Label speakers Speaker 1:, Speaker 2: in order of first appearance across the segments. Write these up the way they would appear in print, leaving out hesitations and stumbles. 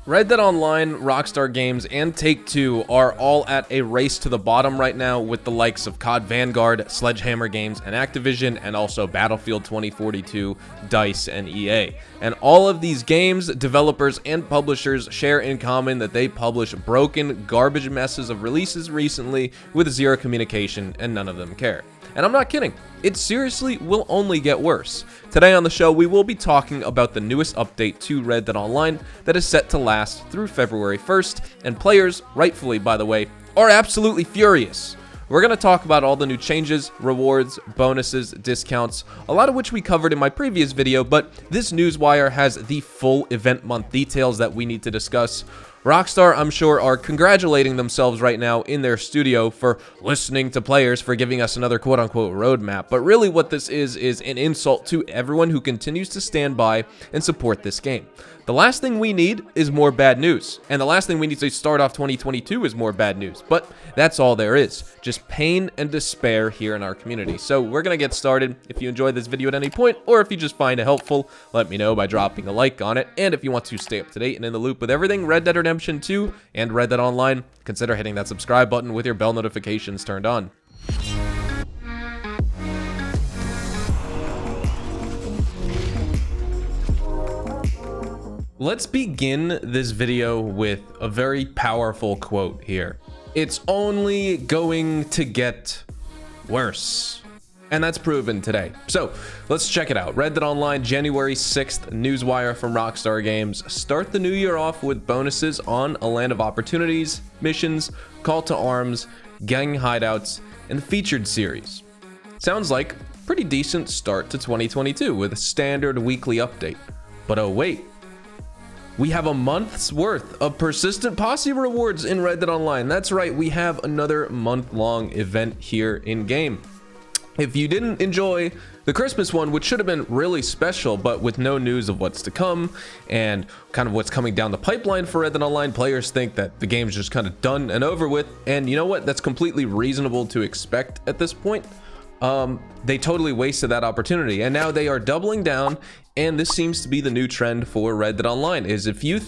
Speaker 1: Red Dead Online, Rockstar Games, and Take-Two are all at a race to the bottom right now with the likes of COD Vanguard, Sledgehammer Games, and Activision, and also Battlefield 2042, DICE, and EA. And all of these games, developers, and publishers share in common that they publish broken, garbage messes of releases recently with zero communication, and none of them care. And I'm not kidding, it seriously will only get worse. Today on the show, we will be talking about the newest update to Red Dead Online that is set to last through February 1st, and players, rightfully by the way, are absolutely furious. We're going to talk about all the new changes, rewards, bonuses, discounts, a lot of which we covered in my previous video, but this newswire has the full event month details that we need to discuss. Rockstar, I'm sure, are congratulating themselves right now in their studio for listening to players, for giving us another quote-unquote roadmap. But really what this is an insult to everyone who continues to stand by and support this game. The last thing we need is more bad news. And the last thing we need to start off 2022 is more bad news. But that's all there is. Just pain and despair here in our community. So we're going to get started. If you enjoyed this video at any point, or if you just find it helpful, let me know by dropping a like on it. And if you want to stay up to date and in the loop with everything Red Dead Redemption 2 and Red Dead Online, consider hitting that subscribe button with your bell notifications turned on. Let's begin this video with a very powerful quote here. It's only going to get worse. And that's proven today. So let's check it out. Red Dead Online, January 6th, newswire from Rockstar Games. Start the new year off with bonuses on A Land of Opportunities, missions, call to arms, gang hideouts, and the featured series. Sounds like a pretty decent start to 2022 with a standard weekly update. But oh wait. We have a month's worth of persistent posse rewards in Red Dead Online. That's right, we have another month-long event here in-game. If you didn't enjoy the Christmas one, which should have been really special, but with no news of what's to come and kind of what's coming down the pipeline for Red Dead Online, players think that the game's just kind of done and over with. And you know what? That's completely reasonable to expect at this point. They totally wasted that opportunity, and now they are doubling down, and this seems to be the new trend for Red Dead Online, is if you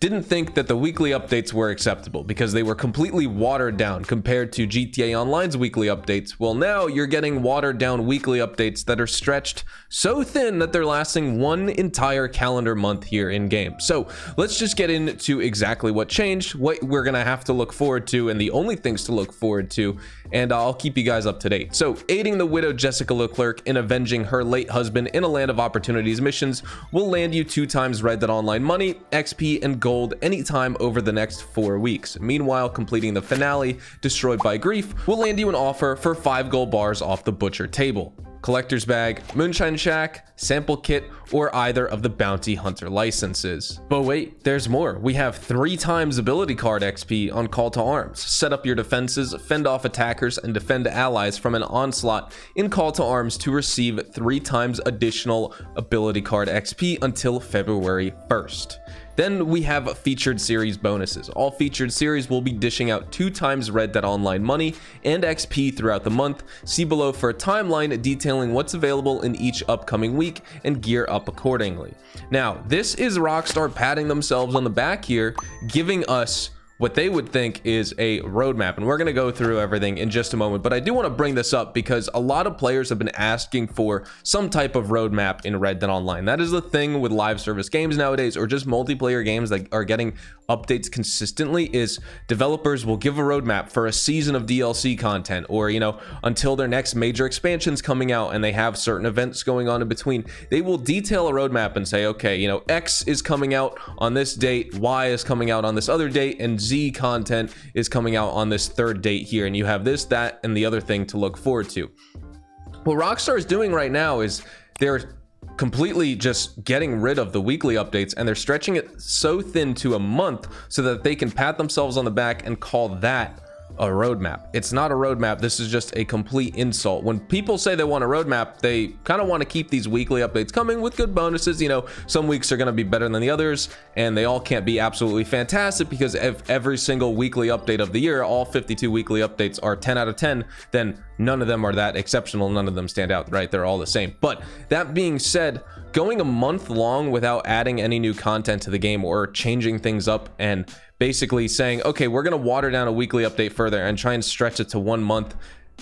Speaker 1: didn't think that the weekly updates were acceptable because they were completely watered down compared to GTA Online's weekly updates, well, now you're getting watered down weekly updates that are stretched so thin that they're lasting one entire calendar month here in game. So let's just get into exactly what changed, what we're gonna have to look forward to, and the only things to look forward to, and I'll keep you guys up to date. So aiding the widow Jessica Leclerc in avenging her late husband in A Land of Opportunities missions will land you 2 times Red Dead Online money, XP, and gold anytime over the next 4 weeks. Meanwhile, completing the finale, Destroyed by Grief, will land you an offer for 5 gold bars off the butcher table. Collector's Bag, Moonshine Shack, Sample Kit, or either of the Bounty Hunter licenses. But wait, there's more. We have 3 times ability card XP on Call to Arms. Set up your defenses, fend off attackers, and defend allies from an onslaught in Call to Arms to receive 3 times additional ability card XP until February 1st. Then we have featured series bonuses. All featured series will be dishing out 2 times Red Dead Online money and XP throughout the month. See below for a timeline detailing what's available in each upcoming week and gear up accordingly. Now, this is Rockstar patting themselves on the back here, giving us what they would think is a roadmap, and we're going to go through everything in just a moment. But I do want to bring this up because a lot of players have been asking for some type of roadmap in Red Dead Online. That is the thing with live service games nowadays, or just multiplayer games that are getting updates consistently, is developers will give a roadmap for a season of DLC content, or until their next major expansion's coming out and they have certain events going on in between. They will detail a roadmap and say, okay, X is coming out on this date, Y is coming out on this other date, and Z content is coming out on this 3rd date here, and you have this, that, and the other thing to look forward to. What Rockstar is doing right now is they're completely just getting rid of the weekly updates, and they're stretching it so thin to a month so that they can pat themselves on the back and call that a roadmap. It's not a roadmap. This is just a complete insult. When people say they want a roadmap, they kind of want to keep these weekly updates coming with good bonuses. Some weeks are going to be better than the others, and they all can't be absolutely fantastic, because if every single weekly update of the year, all 52 weekly updates are 10 out of 10, then none of them are that exceptional. None of them stand out, right? They're all the same. But that being said, going a month long without adding any new content to the game or changing things up and basically saying, okay, we're going to water down a weekly update further and try and stretch it to 1 month.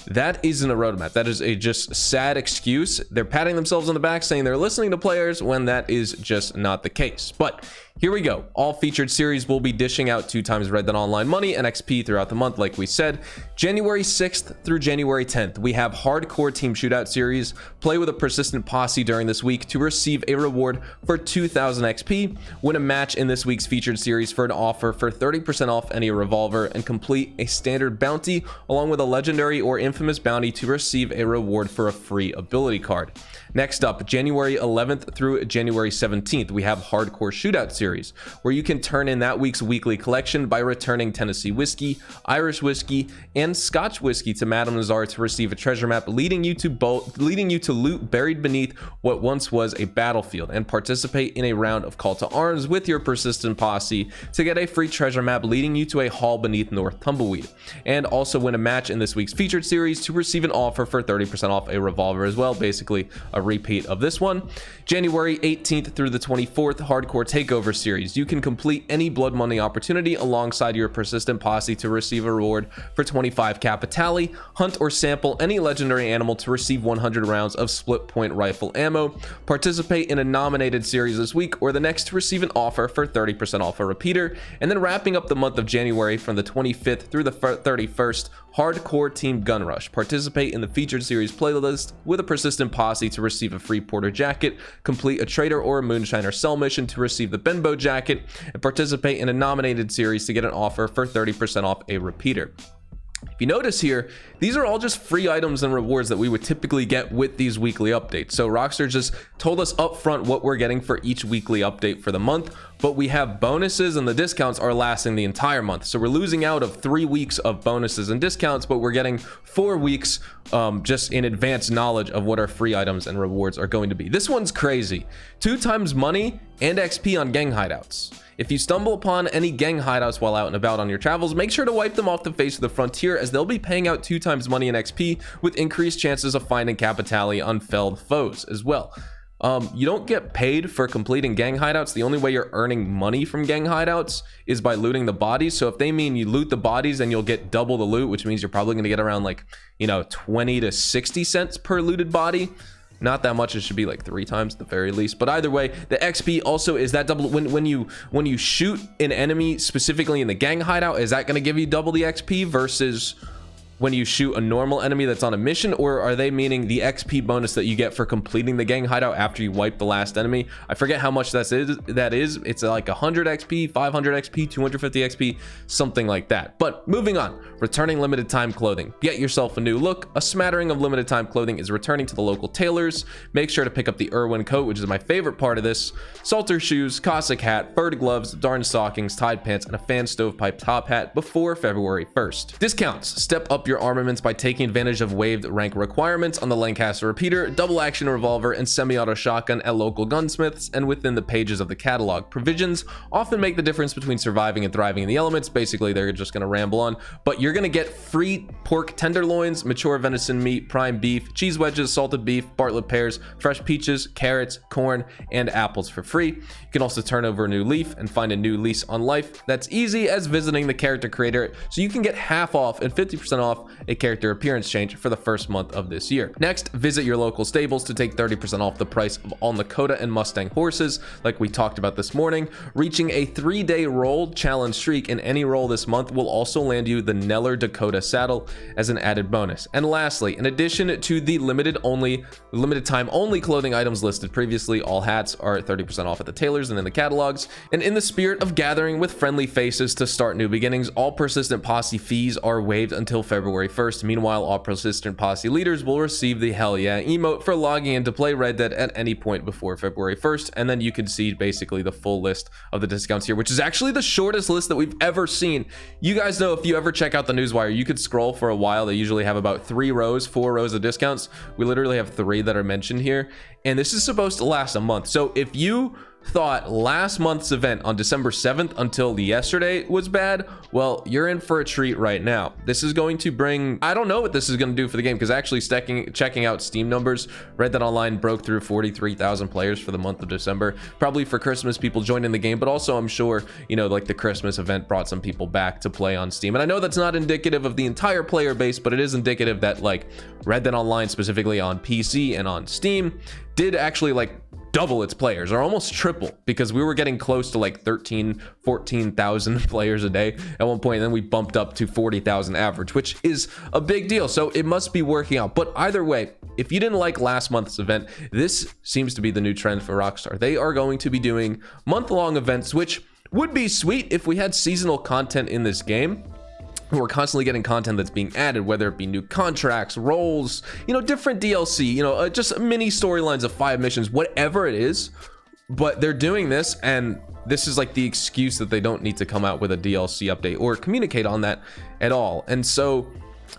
Speaker 1: That isn't a roadmap. That is a just sad excuse. They're patting themselves on the back saying they're listening to players when that is just not the case. But here we go. All featured series will be dishing out 2 times Red Dead Online money and XP throughout the month, like we said. January 6th through January 10th, we have Hardcore Team Shootout series. Play with a persistent posse during this week to receive a reward for 2,000 XP. Win a match in this week's featured series for an offer for 30% off any revolver, and complete a standard bounty along with a legendary or infamous bounty to receive a reward for a free ability card. Next up, January 11th through January 17th, we have Hardcore Shootout series, where you can turn in that week's weekly collection by returning Tennessee whiskey, Irish whiskey, and Scotch whiskey to Madame Nazar to receive a treasure map leading you to loot buried beneath what once was a battlefield, and participate in a round of Call to Arms with your persistent posse to get a free treasure map leading you to a hall beneath North Tumbleweed, and also win a match in this week's featured series to receive an offer for 30% off a revolver as well, basically a repeat of this one. January 18th through the 24th, Hardcore Takeover series. You can complete any blood money opportunity alongside your persistent posse to receive a reward for 25 Capitali. Hunt or sample any legendary animal to receive 100 rounds of split point rifle ammo. Participate in a nominated series this week or the next to receive an offer for 30% off a repeater. And then wrapping up the month of January from the 25th through the 31st, Hardcore Team Gun Rush. Participate in the featured series playlist with a persistent posse to receive a free porter jacket, complete a trader or a moonshiner cell mission to receive the Benbow jacket, and participate in a nominated series to get an offer for 30% off a repeater. If you notice here, these are all just free items and rewards that we would typically get with these weekly updates. So Rockstar just told us up front what we're getting for each weekly update for the month, but we have bonuses and the discounts are lasting the entire month. So we're losing out of 3 weeks of bonuses and discounts, but we're getting 4 weeks just in advance knowledge of what our free items and rewards are going to be. This one's crazy. 2 times money and XP on gang hideouts. If you stumble upon any gang hideouts while out and about on your travels, make sure to wipe them off the face of the frontier, as they'll be paying out 2 times money and XP with increased chances of finding Capitali on felled foes as well. You don't get paid for completing gang hideouts. The only way you're earning money from gang hideouts is by looting the bodies. So if they mean you loot the bodies, then you'll get double the loot, which means you're probably going to get around 20 to 60 cents per looted body. Not that much. It should be like 3 times at the very least. But either way, the XP also is that double. When you shoot an enemy specifically in the gang hideout, is that going to give you double the XP versus when you shoot a normal enemy that's on a mission? Or are they meaning the XP bonus that you get for completing the gang hideout after you wipe the last enemy? I forget how much that is. It's like 100 XP, 500 XP, 250 XP, something like that. But moving on, returning limited time clothing. Get yourself a new look. A smattering of limited time clothing is returning to the local tailors. Make sure to pick up the Irwin coat, which is my favorite part of this. Salter shoes, Cossack hat, bird gloves, darn stockings, tied pants, and a fan stovepipe top hat before February 1st. Discounts. Step up your armaments by taking advantage of waived rank requirements on the Lancaster repeater, double action revolver, and semi-auto shotgun at local gunsmiths and within the pages of the catalog. Provisions often make the difference between surviving and thriving in the elements. Basically, they're just going to ramble on, but you're going to get free pork tenderloins, mature venison meat, prime beef, cheese wedges, salted beef, Bartlett pears, fresh peaches, carrots, corn, and apples for free. You can also turn over a new leaf and find a new lease on life. That's easy as visiting the character creator, so you can get half off and 50% off a character appearance change for the first month of this year. Next, visit your local stables to take 30% off the price of all Nakota and Mustang horses, like we talked about this morning. Reaching a 3-day roll challenge streak in any roll this month will also land you the Neller Dakota saddle as an added bonus. And lastly, in addition to the limited time only clothing items listed previously, all hats are 30% off at the tailors and in the catalogs. And in the spirit of gathering with friendly faces to start new beginnings, all persistent posse fees are waived until February 1st. Meanwhile, all persistent posse leaders will receive the hell yeah emote for logging in to play Red Dead at any point before February 1st. And then you can see basically the full list of the discounts here, which is actually the shortest list that we've ever seen. You guys know, if you ever check out the newswire, you could scroll for a while. They usually have about 4 rows of discounts. We literally have 3 that are mentioned here, and this is supposed to last a month. So if you thought last month's event on December 7th until yesterday was bad, well, you're in for a treat right now. This is going to bring, I don't know what this is going to do for the game, because actually checking out Steam numbers, Red Dead Online broke through 43,000 players for the month of December. Probably for Christmas, people joined in the game, but also I'm sure, you know, like the Christmas event brought some people back to play on Steam. And I know that's not indicative of the entire player base, but it is indicative that like Red Dead Online, specifically on PC and on Steam, did actually like double its players, or almost triple, because we were getting close to like 14,000 players a day at one point, and then we bumped up to 40,000 average, which is a big deal. So it must be working out. But either way, if you didn't like last month's event, this seems to be the new trend for Rockstar. They are going to be doing month-long events, which would be sweet if we had seasonal content in this game. We're constantly getting content that's being added, whether it be new contracts, roles, you know, different DLC, you know, just mini storylines of 5 missions, whatever it is. But they're doing this, and this is like the excuse that they don't need to come out with a DLC update or communicate on that at all. And so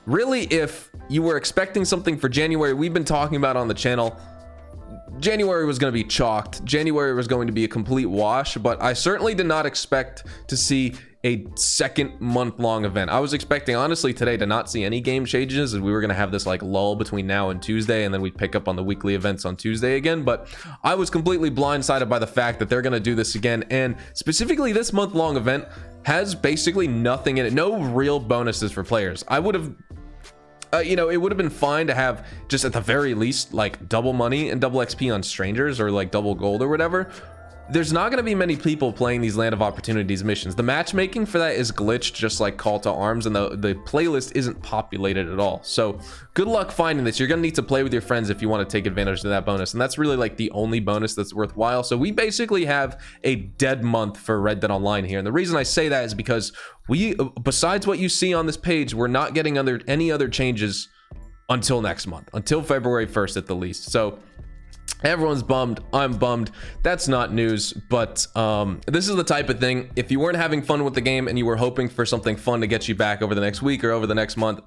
Speaker 1: really, if you were expecting something for January, we've been talking about on the channel, January was going to be chalked. January was going to be a complete wash, but I certainly did not expect to see a second month-long event. I was expecting, honestly, today to not see any game changes, and we were going to have this like lull between now and Tuesday, and then we'd pick up on the weekly events on Tuesday again. But I was completely blindsided by the fact that they're going to do this again, and specifically this month-long event has basically nothing in it, no real bonuses for players. I would have you know, it would have been fine to have just at the very least like double money and double XP on strangers, or like double gold or whatever. There's not going to be many people playing these Land of Opportunities missions. The matchmaking for that is glitched, just like Call to Arms, and the playlist isn't populated at all. So good luck finding this. You're going to need to play with your friends if you want to take advantage of that bonus, and that's really like the only bonus that's worthwhile. So we basically have a dead month for Red Dead Online here, and the reason I say that is because we, besides what you see on this page, we're not getting any other changes until next month, until February 1st at the least. So everyone's bummed. I'm bummed. That's not news, but this is the type of thing, if you weren't having fun with the game and you were hoping for something fun to get you back over the next week or over the next month,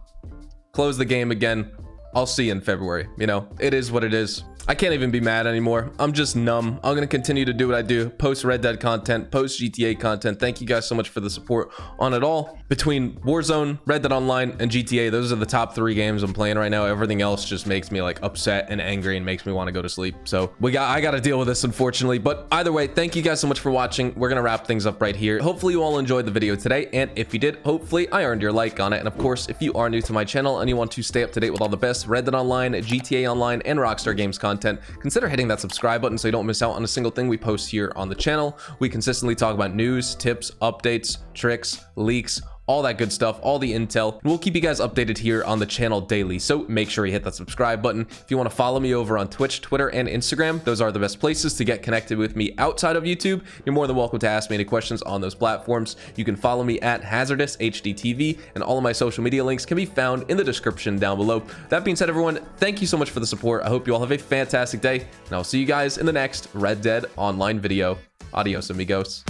Speaker 1: close the game again. I'll see you in February. You know, it is what it is. I can't even be mad anymore. I'm just numb. I'm going to continue to do what I do. Post Red Dead content, post GTA content. Thank you guys so much for the support on it all. Between Warzone, Red Dead Online, and GTA, those are the top 3 games I'm playing right now. Everything else just makes me like upset and angry and makes me want to go to sleep. So I got to deal with this, unfortunately. But either way, thank you guys so much for watching. We're going to wrap things up right here. Hopefully you all enjoyed the video today. And if you did, hopefully I earned your like on it. And of course, if you are new to my channel and you want to stay up to date with all the best Red Dead Online, GTA Online, and Rockstar Games content, consider hitting that subscribe button so you don't miss out on a single thing we post here on the channel. We consistently talk about news, tips, updates, tricks, leaks, all that good stuff, all the intel, and we'll keep you guys updated here on the channel daily. So make sure you hit that subscribe button. If you want to follow me over on Twitch, Twitter, and Instagram, those are the best places to get connected with me outside of YouTube. You're more than welcome to ask me any questions on those platforms. You can follow me at HazardousHDTV, and all of my social media links can be found in the description down below. That being said, everyone, thank you so much for the support. I hope you all have a fantastic day, and I'll see you guys in the next Red Dead Online video. Adios, amigos.